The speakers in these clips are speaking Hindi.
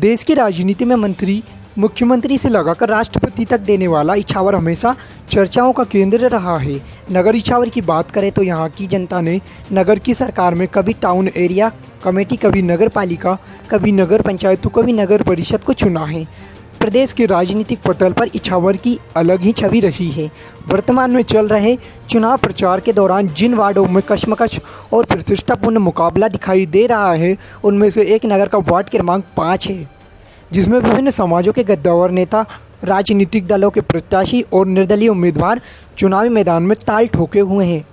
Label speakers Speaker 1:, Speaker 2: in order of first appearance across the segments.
Speaker 1: देश की राजनीति में मंत्री मुख्यमंत्री से लगाकर राष्ट्रपति तक देने वाला इछावर हमेशा चर्चाओं का केंद्र रहा है। नगर इछावर की बात करें तो यहाँ की जनता ने नगर की सरकार में कभी टाउन एरिया कमेटी, कभी नगर पालिका, कभी नगर पंचायत तो कभी नगर परिषद को चुना है। प्रदेश के राजनीतिक पटल पर इछावर की अलग ही छवि रही है। वर्तमान में चल रहे चुनाव प्रचार के दौरान जिन वार्डों में कशमकश और प्रतिष्ठापूर्ण मुकाबला दिखाई दे रहा है, उनमें से एक नगर का वार्ड क्रमांक 5 है, जिसमें विभिन्न समाजों के गद्दावर नेता, राजनीतिक दलों के प्रत्याशी और निर्दलीय उम्मीदवार चुनावी मैदान में ताल ठोके हुए हैं।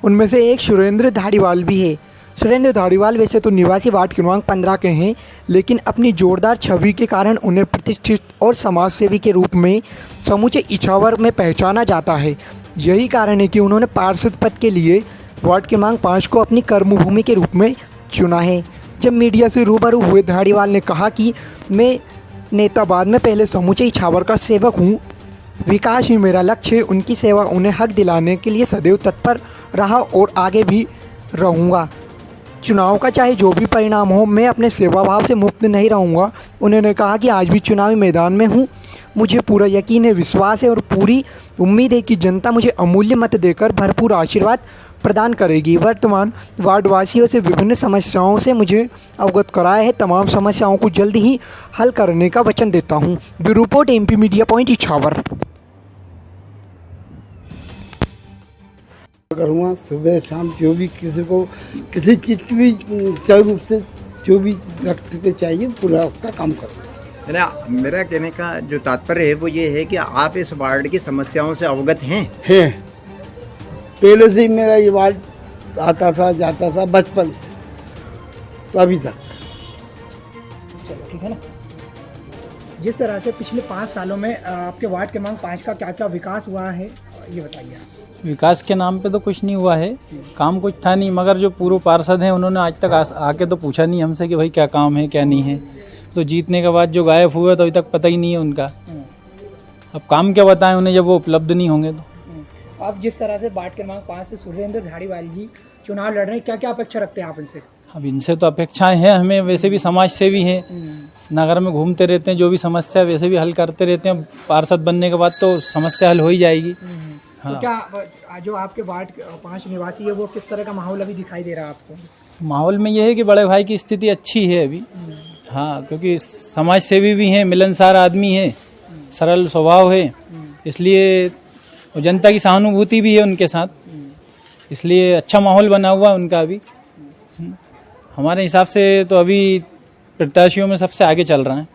Speaker 1: उनमें से एक सुरेंद्र धारीवाल भी है। सुरेंद्र धारीवाल वैसे तो निवासी वार्ड क्रमांक 15 के हैं, लेकिन अपनी जोरदार छवि के कारण उन्हें प्रतिष्ठित और समाज सेवी के रूप में समूचे इछावर में पहचाना जाता है। यही कारण है कि उन्होंने पार्षद पद के लिए वार्ड क्रमांक 5 को अपनी कर्मभूमि के रूप में चुना है। जब मीडिया से रूबरू हुए धारीवाल ने कहा कि मैं नेता बाद में पहले समूचे इछावर का सेवक हूँ, विकास ही मेरा लक्ष्य है। उनकी सेवा उन्हें हक दिलाने के लिए सदैव तत्पर रहा और आगे भी रहूँगा। चुनाव का चाहे जो भी परिणाम हो, मैं अपने सेवा भाव से मुक्त नहीं रहूँगा। उन्होंने कहा कि आज भी चुनावी मैदान में हूँ, मुझे पूरा यकीन है, विश्वास है और पूरी उम्मीद है कि जनता मुझे अमूल्य मत देकर भरपूर आशीर्वाद प्रदान करेगी। वर्तमान वार्डवासियों से विभिन्न समस्याओं से मुझे अवगत कराया है। तमाम समस्याओं को जल्द ही हल करने का वचन देता हूँ। Bureau report MP media point Ichhawar.
Speaker 2: करूँगा सुबह शाम जो भी किसी को किसी चीज़ की भी चाहे रूप से जो भी व्यक्ति पे चाहिए पूरा उसका काम करूँगा।
Speaker 3: ना मेरा कहने का जो तात्पर्य है वो ये है कि आप इस वार्ड की समस्याओं से अवगत हैं।
Speaker 2: पहले से ही मेरा ये वार्ड आता था जाता था बचपन से तो अभी तक।
Speaker 1: चलो ठीक है ना। जिस तरह से पिछले 5 सालों में आपके वार्ड क्रमांक 5 का क्या क्या विकास हुआ है, ये बताइए आप।
Speaker 4: विकास के नाम पे तो कुछ नहीं हुआ है, काम कुछ था नहीं, मगर जो पूर्व पार्षद हैं उन्होंने आज तक आके तो पूछा नहीं हमसे कि भाई क्या काम है क्या नहीं है। तो जीतने के बाद जो गायब हुए तो अभी तक पता ही नहीं है उनका। अब काम क्या बताएं उन्हें जब वो उपलब्ध नहीं होंगे तो।
Speaker 1: आप जिस तरह से वार्ड क्रमांक 5 से सुरेंद्र धारीवाल जी चुनाव लड़ रहे हैं, क्या क्या अपेक्षा रखते हैं आप इनसे?
Speaker 4: अब इनसे तो अपेक्षाएं हैं हमें, वैसे भी समाज सेवी हैं, नगर में घूमते रहते हैं, जो भी समस्या वैसे भी हल करते रहते हैं। पार्षद बनने के बाद तो समस्या हल हो ही जाएगी। हाँ।
Speaker 1: तो क्या जो आपके वार्ड 5 निवासी है वो किस तरह का माहौल अभी दिखाई दे रहा है आपको?
Speaker 4: माहौल में ये है कि बड़े भाई की स्थिति अच्छी है अभी। हाँ, क्योंकि समाज सेवी भी हैं, मिलनसार आदमी है, सरल स्वभाव है, इसलिए जनता की सहानुभूति भी है उनके साथ, इसलिए अच्छा माहौल बना हुआ उनका अभी। हमारे हिसाब से तो अभी प्रत्याशियों में सबसे आगे चल रहा है।